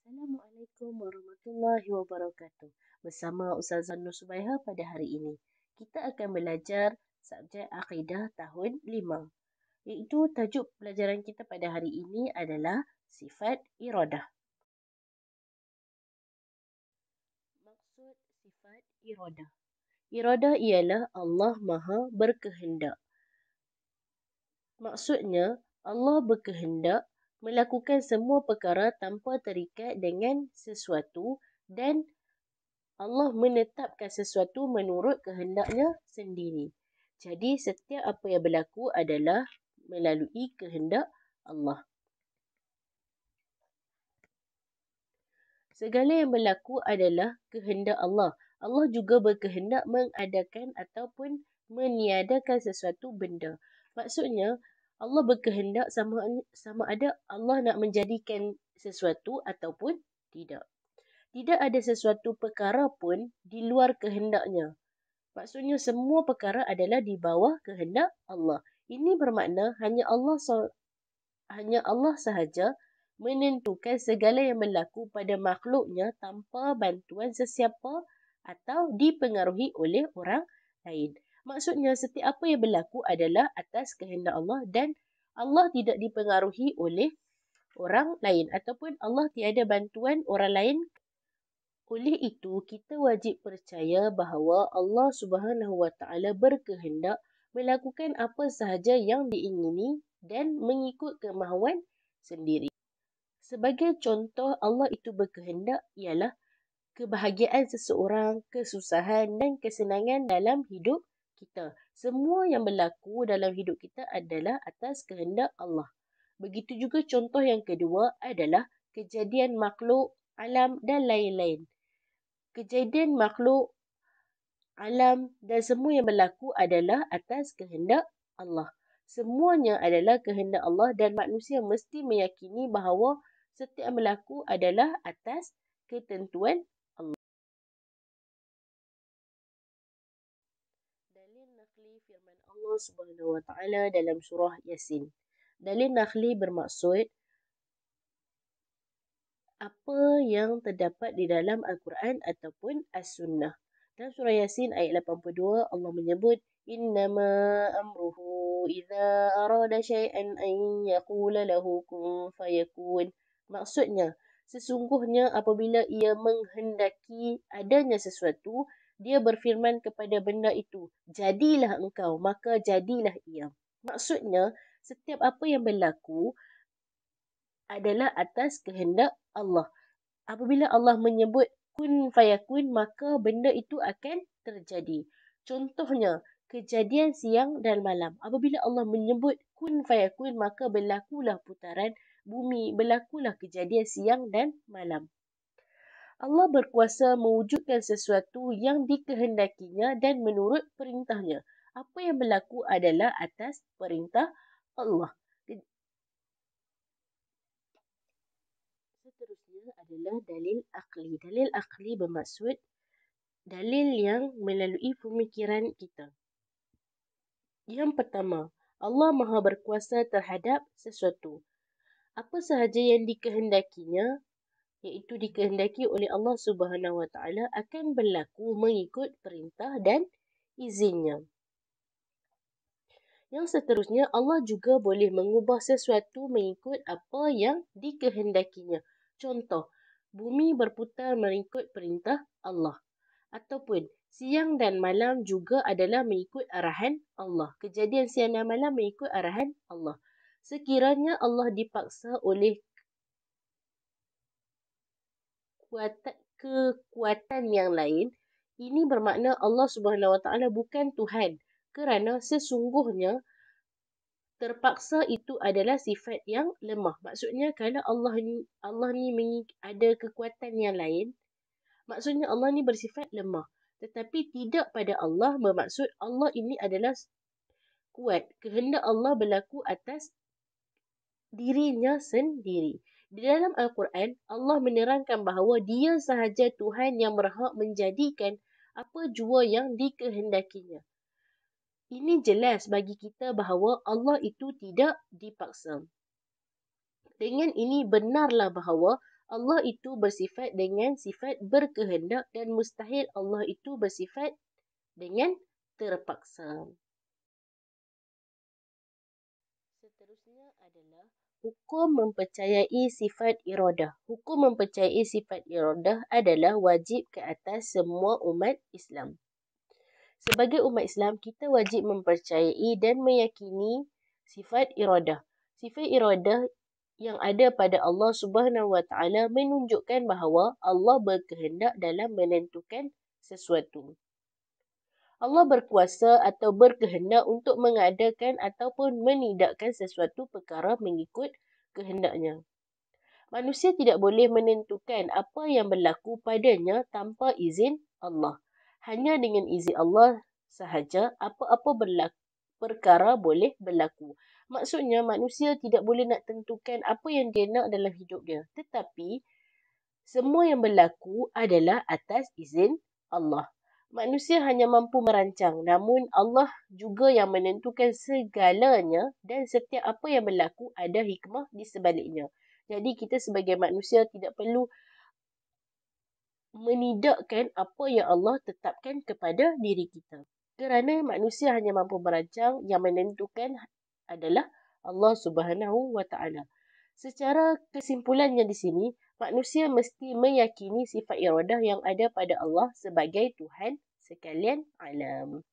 Assalamualaikum warahmatullahi wabarakatuh. Bersama Ustazah Nur Subaiha pada hari ini, kita akan belajar subjek Akidah tahun 5. Iaitu tajuk pelajaran kita pada hari ini adalah sifat iradah. Maksud sifat iradah. Iradah ialah Allah Maha berkehendak. Maksudnya, Allah berkehendak melakukan semua perkara tanpa terikat dengan sesuatu dan Allah menetapkan sesuatu menurut kehendaknya sendiri. Jadi, setiap apa yang berlaku adalah melalui kehendak Allah. Segala yang berlaku adalah kehendak Allah. Allah juga berkehendak mengadakan ataupun meniadakan sesuatu benda. Maksudnya, Allah berkehendak sama ada Allah nak menjadikan sesuatu ataupun tidak. Tidak ada sesuatu perkara pun di luar kehendaknya. Maksudnya semua perkara adalah di bawah kehendak Allah. Ini bermakna hanya Allah sahaja menentukan segala yang berlaku pada makhluknya tanpa bantuan sesiapa atau dipengaruhi oleh orang lain. Maksudnya setiap apa yang berlaku adalah atas kehendak Allah dan Allah tidak dipengaruhi oleh orang lain ataupun Allah tiada bantuan orang lain. Oleh itu, kita wajib percaya bahawa Allah Subhanahu Wa Taala berkehendak melakukan apa sahaja yang diingini dan mengikut kemahuan sendiri. Sebagai contoh Allah itu berkehendak ialah kebahagiaan seseorang, kesusahan dan kesenangan dalam hidup kita. Semua yang berlaku dalam hidup kita adalah atas kehendak Allah. Begitu juga contoh yang kedua adalah kejadian makhluk, alam dan lain-lain. Kejadian makhluk, alam dan semua yang berlaku adalah atas kehendak Allah. Semuanya adalah kehendak Allah dan manusia mesti meyakini bahawa setiap yang berlaku adalah atas ketentuan Allah. Dalil nakli firman Allah Subhanahu Wa Taala dalam surah Yasin. Dalil nakli bermaksud apa yang terdapat di dalam Al-Quran ataupun As-Sunnah. Dalam surah Yasin ayat 82 Allah menyebut innama amruhu idza arada syai'an an yaqula lahu kun fayakun. Maksudnya, sesungguhnya apabila ia menghendaki adanya sesuatu, dia berfirman kepada benda itu, jadilah engkau, maka jadilah ia. Maksudnya, setiap apa yang berlaku adalah atas kehendak Allah. Apabila Allah menyebut kun fayakun, maka benda itu akan terjadi. Contohnya, kejadian siang dan malam. Apabila Allah menyebut kun fayakun, maka berlakulah putaran bumi, berlakulah kejadian siang dan malam. Allah berkuasa mewujudkan sesuatu yang dikehendakinya dan menurut perintahnya. Apa yang berlaku adalah atas perintah Allah. Seterusnya adalah dalil akli. Dalil akli bermaksud dalil yang melalui pemikiran kita. Yang pertama, Allah Maha berkuasa terhadap sesuatu. Apa sahaja yang dikehendakinya, iaitu dikehendaki oleh Allah Subhanahu Wa Taala, akan berlaku mengikut perintah dan izinnya. Yang seterusnya, Allah juga boleh mengubah sesuatu mengikut apa yang dikehendakinya. Contoh, bumi berputar mengikut perintah Allah. Ataupun siang dan malam juga adalah mengikut arahan Allah. Kejadian siang dan malam mengikut arahan Allah. Sekiranya Allah dipaksa oleh kekuatan yang lain, ini bermakna Allah Subhanahu Wa Taala bukan Tuhan. Kerana sesungguhnya terpaksa itu adalah sifat yang lemah. Maksudnya kalau Allah ni ada kekuatan yang lain, maksudnya Allah ni bersifat lemah. Tetapi tidak pada Allah bermaksud Allah ini adalah kuat. Kehendak Allah berlaku atas dirinya sendiri. Di dalam Al-Quran, Allah menerangkan bahawa dia sahaja Tuhan yang berhak menjadikan apa jua yang dikehendakinya. Ini jelas bagi kita bahawa Allah itu tidak dipaksa. Dengan ini benarlah bahawa Allah itu bersifat dengan sifat berkehendak dan mustahil Allah itu bersifat dengan terpaksa. Seterusnya adalah hukum mempercayai sifat iradah. Hukum mempercayai sifat iradah adalah wajib ke atas semua umat Islam. Sebagai umat Islam, kita wajib mempercayai dan meyakini sifat iradah. Sifat iradah yang ada pada Allah Subhanahu Wa Taala menunjukkan bahawa Allah berkehendak dalam menentukan sesuatu. Allah berkuasa atau berkehendak untuk mengadakan ataupun menidakkan sesuatu perkara mengikut kehendaknya. Manusia tidak boleh menentukan apa yang berlaku padanya tanpa izin Allah. Hanya dengan izin Allah sahaja apa-apa perkara boleh berlaku. Maksudnya manusia tidak boleh nak tentukan apa yang dia nak dalam hidup dia. Tetapi semua yang berlaku adalah atas izin Allah. Manusia hanya mampu merancang, namun Allah juga yang menentukan segalanya dan setiap apa yang berlaku ada hikmah di sebaliknya. Jadi kita sebagai manusia tidak perlu menidakkan apa yang Allah tetapkan kepada diri kita. Kerana manusia hanya mampu merancang, yang menentukan adalah Allah Subhanahu Wa Taala. Secara kesimpulannya di sini, manusia mesti meyakini sifat iradah yang ada pada Allah sebagai Tuhan sekalian alam.